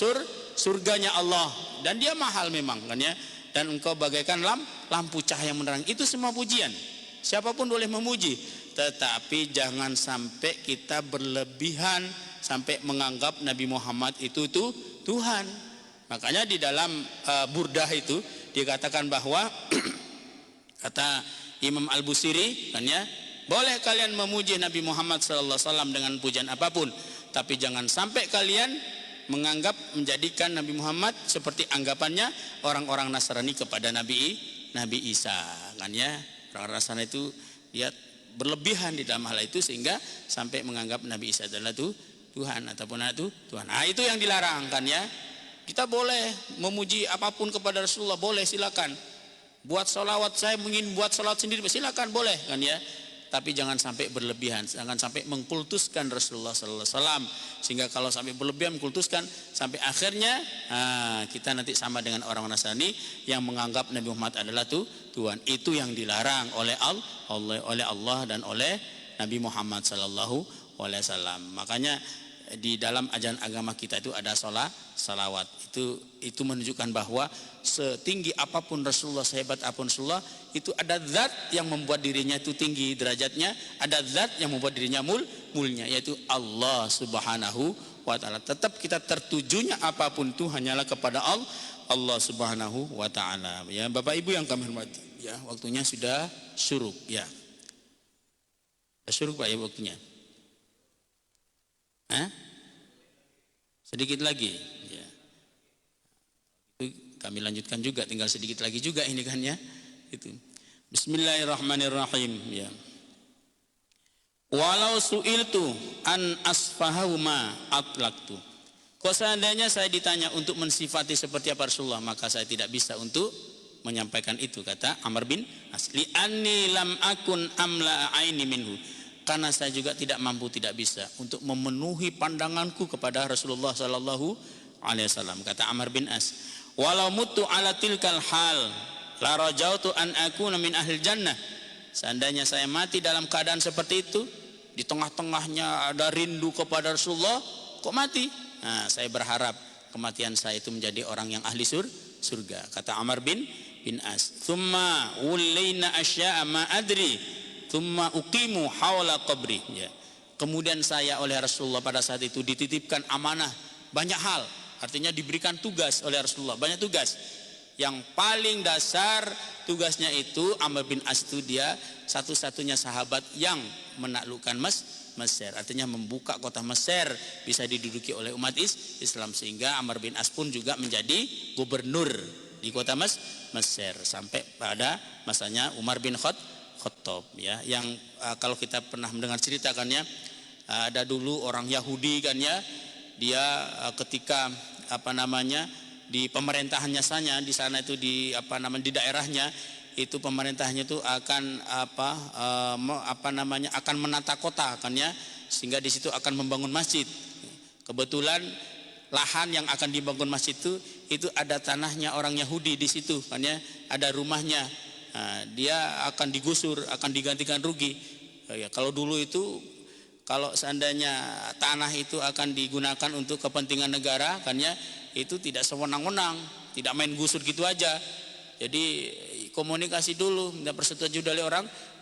surganya Allah, dan dia mahal memang, kan, ya. Dan engkau bagaikan lampu cahaya menerangi. Itu semua pujian. Siapapun boleh memuji, tetapi jangan sampai kita berlebihan sampai menganggap Nabi Muhammad itu Tuhan. Makanya di dalam Burdah itu dikatakan bahwa kata Imam Al-Busiri, kan, ya, boleh kalian memuji Nabi Muhammad SAW dengan pujian apapun, tapi jangan sampai kalian menganggap, menjadikan Nabi Muhammad seperti anggapannya orang-orang Nasrani kepada Nabi Isa, kan, ya. Orang-orang Nasrani itu dia berlebihan di dalam hal itu sehingga sampai menganggap Nabi Isa adalah Tuhan ataupun Tuhan. Nah, itu yang dilarang, kan, ya. Kita boleh memuji apapun kepada Rasulullah, boleh, silakan. Buat salawat, saya ingin buat salawat sendiri, silakan, boleh, kan, ya. Tapi jangan sampai berlebihan, jangan sampai mengkultuskan Rasulullah sallallahu alaihi wasallam, sehingga kalau sampai berlebihan mengkultuskan sampai akhirnya kita nanti sama dengan orang Nasrani yang menganggap Nabi Muhammad adalah Tuhan. Itu yang dilarang oleh Allah dan oleh Nabi Muhammad sallallahu alaihi wasallam. Makanya di dalam ajaran agama kita itu ada salawat. Itu menunjukkan bahwa setinggi apapun Rasulullah, sehebat apapun Rasulullah, itu ada zat yang membuat dirinya itu tinggi derajatnya, ada zat yang membuat dirinya mulia, yaitu Allah Subhanahu wa taala. Tetap kita tertujunya apapun itu hanyalah kepada Allah Subhanahu wa taala. Ya, Bapak Ibu yang kami hormati, ya, waktunya sudah syuruk, ya. Syuruk, Pak, ya, waktunya. Sedikit lagi, ya. Itu kami lanjutkan juga, tinggal sedikit lagi juga ini, kan, ya. Itu. Bismillahirrahmanirrahim, ya. Walau su'iltu an asfahu ma atlaqtu. Kalau seandainya saya ditanya untuk mensifati seperti apa Rasulullah, maka saya tidak bisa untuk menyampaikan itu, kata Amr bin As. Li anni lam akun amla aini minhu. Karena saya juga tidak mampu, tidak bisa untuk memenuhi pandanganku kepada Rasulullah sallallahu alaihi wasallam, kata Amr bin As. Walau mutu ala tilkal hal la rajautu an akuna min ahli jannah. Seandainya saya mati dalam keadaan seperti itu, di tengah-tengahnya ada rindu kepada Rasulullah, kok mati? Nah, saya berharap kematian saya itu menjadi orang yang ahli surga, kata Amr bin As. Tsumma wulaina asya'a ma adri tsumma uqimu hawla qabri, ya. Kemudian saya oleh Rasulullah pada saat itu dititipkan amanah banyak hal, artinya diberikan tugas oleh Rasulullah, banyak tugas. Yang paling dasar tugasnya itu Amr bin As itu dia satu-satunya sahabat yang menaklukkan Mesir, artinya membuka kota Mesir bisa diduduki oleh umat Islam, sehingga Amr bin As pun juga menjadi gubernur di kota Mesir sampai pada masanya Umar bin Khattab, ya. Yang kalau kita pernah mendengar cerita, kan, ya, ada dulu orang Yahudi, kan, ya, dia ketika di pemerintahannya sana, di sana itu di daerahnya itu pemerintahnya itu akan akan menata kota, kan, ya, sehingga di situ akan membangun masjid. Kebetulan lahan yang akan dibangun masjid itu ada tanahnya orang Yahudi di situ, kan, ya, ada rumahnya. Dia akan digusur, akan digantikan rugi. Ya, kalau dulu itu kalau seandainya tanah itu akan digunakan untuk kepentingan negara, kan ya, itu tidak sewenang-wenang, tidak main gusur gitu aja. Jadi komunikasi dulu, minta persetujuan dari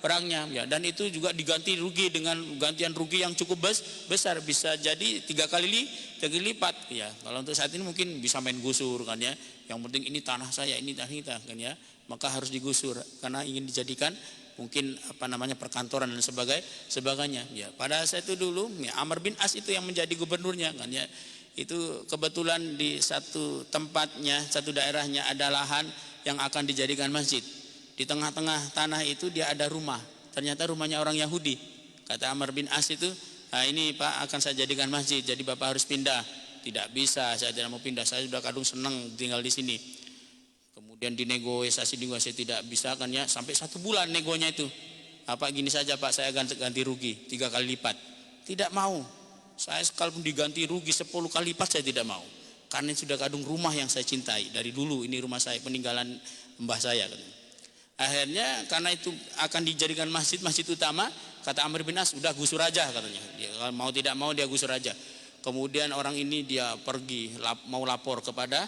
orangnya, ya. Dan itu juga diganti rugi dengan gantian rugi yang cukup besar, bisa jadi 3 kali lipat, ya. Kalau untuk saat ini mungkin bisa main gusur, kan ya. Yang penting ini tanah saya, ini tanah kita, kan ya. Maka harus digusur karena ingin dijadikan mungkin perkantoran dan sebagainya, ya. Pada saat itu dulu, ya, Amr bin As itu yang menjadi gubernurnya, kan ya. Itu kebetulan di satu tempatnya, satu daerahnya ada lahan yang akan dijadikan masjid. Di tengah-tengah tanah itu dia ada rumah. Ternyata rumahnya orang Yahudi. Kata Amr bin As itu, nah, ini Pak akan saya jadikan masjid, jadi Bapak harus pindah. Tidak bisa, saya tidak mau pindah, saya sudah kadung senang tinggal di sini. Kemudian dinegosiasi tidak bisa, kan ya, sampai 1 bulan negonya itu. Apa gini saja Pak, saya ganti rugi 3 kali lipat. Tidak mau. Saya sekalipun diganti rugi 10 kali lipat saya tidak mau. Karena sudah kadung rumah yang saya cintai dari dulu, ini rumah saya, peninggalan mbah saya, katanya. Akhirnya karena itu akan dijadikan masjid utama, kata Amr bin As, udah gusur aja, katanya. Dia, mau tidak mau dia gusur aja. Kemudian orang ini dia pergi mau lapor kepada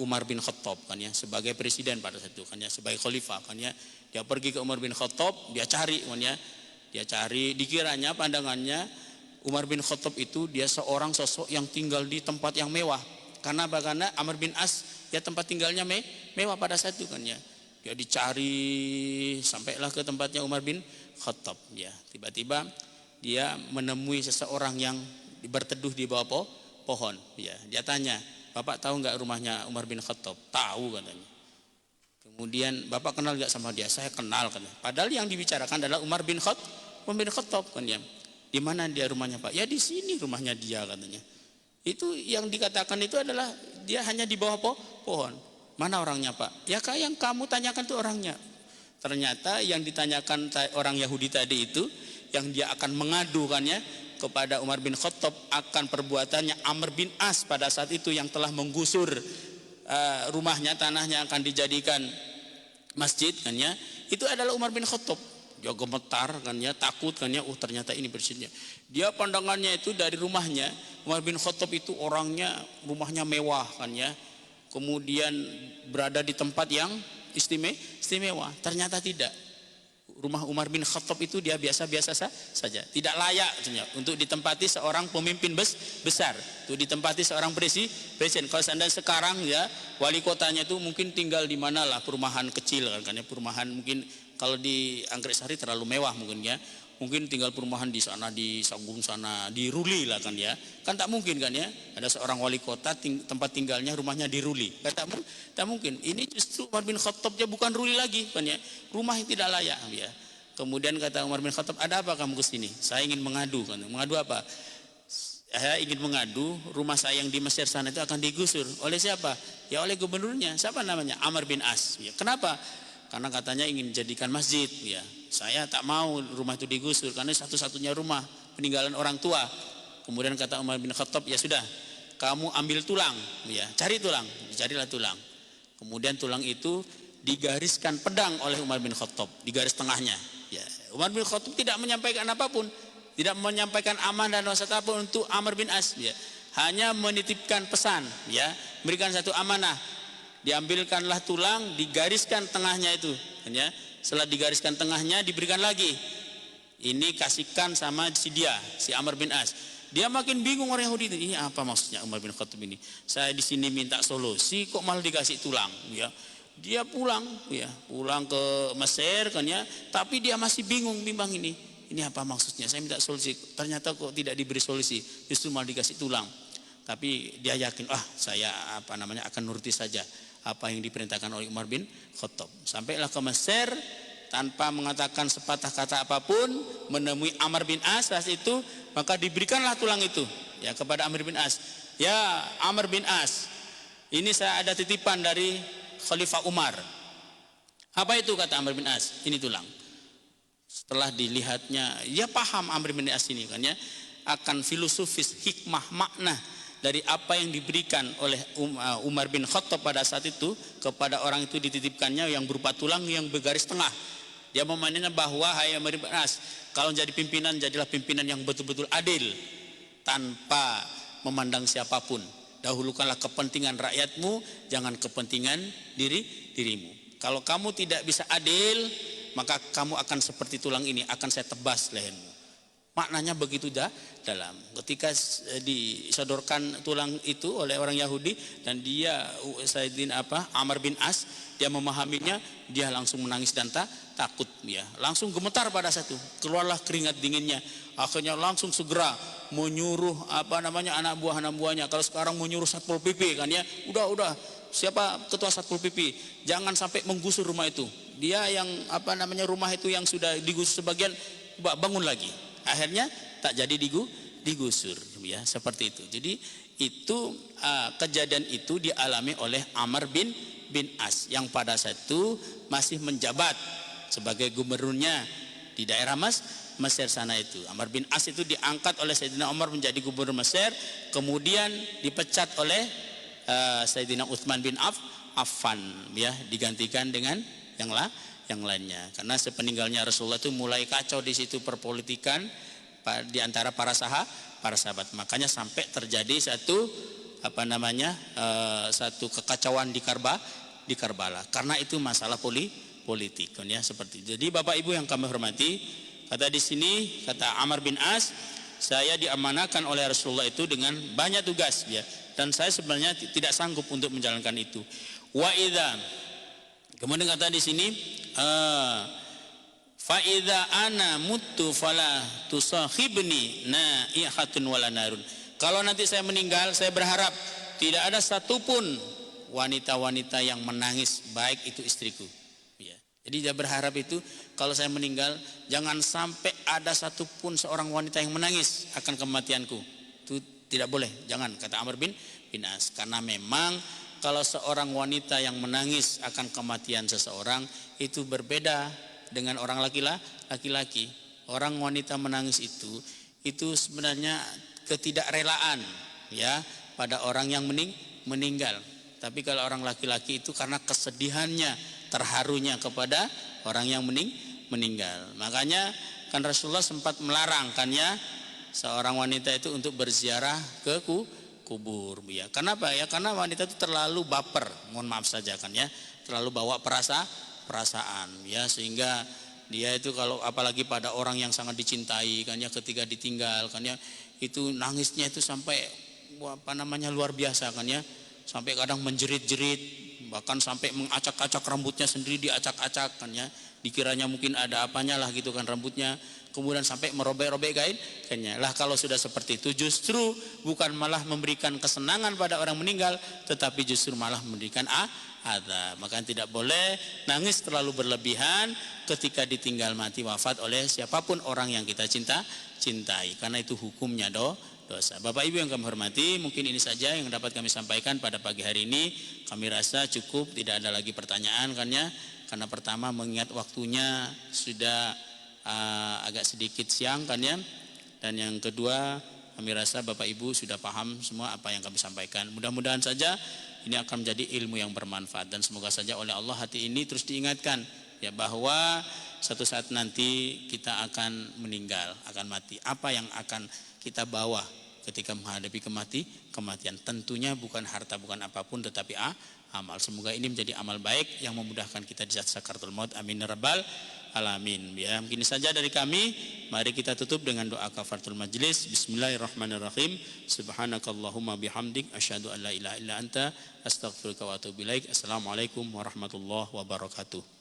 Umar bin Khattab, kan ya, sebagai presiden pada saat itu, kan ya, sebagai khalifah, kan ya. Dia pergi ke Umar bin Khattab, dia cari, kan ya. Dia cari, dikiranya pandangannya Umar bin Khattab itu dia seorang sosok yang tinggal di tempat yang mewah. Karena Amr bin As ya tempat tinggalnya mewah pada saat itu, kan ya. Dia dicari sampailah ke tempatnya Umar bin Khattab, ya. Tiba-tiba dia menemui seseorang yang berteduh di bawah pohon, ya. Dia tanya, Bapak tahu nggak rumahnya Umar bin Khattab? Tahu, katanya. Kemudian Bapak kenal nggak sama dia? Saya kenal, katanya. Padahal yang dibicarakan adalah Umar bin Khattab, kan ya. Di mana dia rumahnya Pak? Ya di sini rumahnya dia, katanya. Itu yang dikatakan itu adalah dia hanya di bawah pohon. Mana orangnya Pak? Ya kayak yang kamu tanyakan itu orangnya. Ternyata yang ditanyakan orang Yahudi tadi itu, yang dia akan mengadukannya kepada Umar bin Khattab akan perbuatannya Amr bin As pada saat itu yang telah menggusur rumahnya, tanahnya akan dijadikan masjid, kan ya. Itu adalah Umar bin Khattab. Dia gemetar, kan ya, takut, kan ya. Ternyata ini bersihnya. Dia pandangannya itu dari rumahnya, Umar bin Khattab itu rumahnya mewah, kan ya. Kemudian berada di tempat yang istimewa. Ternyata tidak. Rumah Umar bin Khattab itu dia biasa-biasa saja, tidak layak untuk ditempati seorang pemimpin besar, untuk ditempati seorang presiden. Kalau seandainya sekarang, ya, wali kotanya itu mungkin tinggal di mana lah, perumahan kecil, kan ya, perumahan mungkin kalau di Anggrek Sari terlalu mewah mungkin, ya. Mungkin tinggal perumahan di sana, di Sanggung sana, di Ruli lah, kan ya. Kan tak mungkin, kan ya. Ada seorang wali kota tempat tinggalnya rumahnya di Ruli. Kan tak mungkin. Ini justru Umar bin Khattab bukan Ruli lagi, kan ya. Rumah yang tidak layak, ya. Kemudian kata Umar bin Khattab, ada apa kamu ke sini? Saya ingin mengadu, kan. Mengadu apa? Saya ingin mengadu rumah saya yang di Mesir sana itu akan digusur. Oleh siapa? Ya oleh gubernurnya. Siapa namanya? Amr bin As. Ya. Kenapa? Karena katanya ingin jadikan masjid, ya. Saya tak mau rumah itu digusur karena satu-satunya rumah peninggalan orang tua. Kemudian kata Umar bin Khattab, ya sudah, kamu ambil tulang, ya, cari tulang, carilah tulang. Kemudian tulang itu digariskan pedang oleh Umar bin Khattab di garis tengahnya. Ya, Umar bin Khattab tidak menyampaikan apapun, tidak menyampaikan amanah dan nasihat apapun untuk Amr bin As, ya. Hanya menitipkan pesan, ya, berikan satu amanah. Diambilkanlah tulang, digariskan tengahnya itu, ya. Setelah digariskan tengahnya diberikan lagi. Ini kasihkan sama si Amr bin As. Dia makin bingung orang Yahudi itu. Ini apa maksudnya Umar bin Khattab ini? Saya di sini minta solusi kok malah dikasih tulang, ya. Dia pulang, ya, pulang ke Mesir, kan ya. Tapi dia masih bimbang ini. Ini apa maksudnya? Saya minta solusi. Ternyata kok tidak diberi solusi, justru malah dikasih tulang. Tapi dia yakin, saya akan nuruti saja apa yang diperintahkan oleh Umar bin Khattab. Sampailah ke Mesir tanpa mengatakan sepatah kata apapun, menemui Amr bin As saat itu, maka diberikanlah tulang itu, ya, kepada Amr bin As. Ya Amr bin As, ini saya ada titipan dari Khalifah Umar. Apa itu, kata Amr bin As? Ini tulang. Setelah dilihatnya, ya paham Amr bin As ini, kan ya, akan filosofis, hikmah, makna dari apa yang diberikan oleh Umar bin Khattab pada saat itu kepada orang itu, dititipkannya yang berupa tulang yang bergaris tengah. Dia memainnya bahwa hai Amr bin As, kalau jadi pimpinan jadilah pimpinan yang betul-betul adil tanpa memandang siapapun. Dahulukanlah kepentingan rakyatmu, jangan kepentingan dirimu. Kalau kamu tidak bisa adil, maka kamu akan seperti tulang ini, akan saya tebas lehermu. Maknanya begitu dalam. Ketika disodorkan tulang itu oleh orang Yahudi dan dia Sayyidina Amr bin As, dia memahaminya, dia langsung menangis dan takut ya. Langsung gemetar pada satu. Keluarlah keringat dinginnya. Akhirnya langsung segera menyuruh anak buahnya. Kalau sekarang menyuruh Satpol PP kan ya, udah siapa ketua Satpol PP, jangan sampai menggusur rumah itu. Dia yang rumah itu yang sudah digusur sebagian, bangun lagi. Akhirnya tak jadi digusur ya, seperti itu. Jadi itu kejadian itu dialami oleh Amr bin As yang pada saat itu masih menjabat sebagai gubernurnya di daerah Mesir sana itu. Amr bin As itu diangkat oleh Sayyidina Umar menjadi gubernur Mesir, kemudian dipecat oleh Sayyidina Utsman bin Affan ya, digantikan dengan yang lainnya. Karena sepeninggalnya Rasulullah itu mulai kacau di situ perpolitikan di antara para sahabat. Makanya sampai terjadi satu kekacauan di Karbala. Karena itu masalah politik kan ya, seperti itu. Jadi Bapak Ibu yang kami hormati, kata di sini kata Amr bin As, saya diamanahkan oleh Rasulullah itu dengan banyak tugas ya, dan saya sebenarnya tidak sanggup untuk menjalankan itu. Wa idza, kemudian kata di sini fa idza ana mutu fala tusahibni naihatun wala narun. Kalau nanti saya meninggal, saya berharap tidak ada satupun wanita-wanita yang menangis, baik itu istriku ya. Jadi dia berharap itu kalau saya meninggal jangan sampai ada satupun seorang wanita yang menangis akan kematianku. Itu tidak boleh, jangan, kata Amr bin As. Karena memang kalau seorang wanita yang menangis akan kematian seseorang itu berbeda dengan orang laki-laki. Orang wanita menangis itu sebenarnya ketidakrelaan ya pada orang yang meninggal. Tapi kalau orang laki-laki itu karena kesedihannya, terharunya kepada orang yang meninggal. Makanya kan Rasulullah sempat melarang kan ya seorang wanita itu untuk berziarah ke kubur ya. Kenapa ya? Karena wanita itu terlalu baper, mohon maaf saja kan ya, terlalu bawa perasaan ya, sehingga dia itu kalau apalagi pada orang yang sangat dicintai kan ya, ketika ditinggal kan ya, itu nangisnya itu sampai luar biasa kan ya, sampai kadang menjerit-jerit, bahkan sampai mengacak-acak rambutnya sendiri, diacak-acak kan ya, dikiranya mungkin ada apanya lah gitu kan rambutnya, kemudian sampai merobek-robek kainnya. Lah kalau sudah seperti itu justru bukan malah memberikan kesenangan pada orang meninggal, tetapi justru malah memberikan azab. Maka tidak boleh nangis terlalu berlebihan ketika ditinggal mati wafat oleh siapapun orang yang kita cintai, karena itu hukumnya dosa. Bapak Ibu yang kami hormati, mungkin ini saja yang dapat kami sampaikan pada pagi hari ini. Kami rasa cukup, tidak ada lagi pertanyaan kan ya. Karena pertama mengingat waktunya sudah agak sedikit siang kan ya. Dan yang kedua kami rasa Bapak Ibu sudah paham semua apa yang kami sampaikan. Mudah-mudahan saja ini akan menjadi ilmu yang bermanfaat, dan semoga saja oleh Allah hati ini terus diingatkan ya bahwa satu saat nanti kita akan meninggal, akan mati. Apa yang akan kita bawa ketika menghadapi kematian? Tentunya bukan harta, bukan apapun, tetapi amal. Semoga ini menjadi amal baik yang memudahkan kita di saat sakaratul maut. Amin ya rabbal alamin. Ya, mungkin saja dari kami. Mari kita tutup dengan doa kafaratul majlis. Bismillahirrahmanirrahim. Subhanakallahumma bihamdik asyhadu an la ilaha illa anta astaghfiruka wa atubu ilaik. Assalamualaikum warahmatullahi wabarakatuh.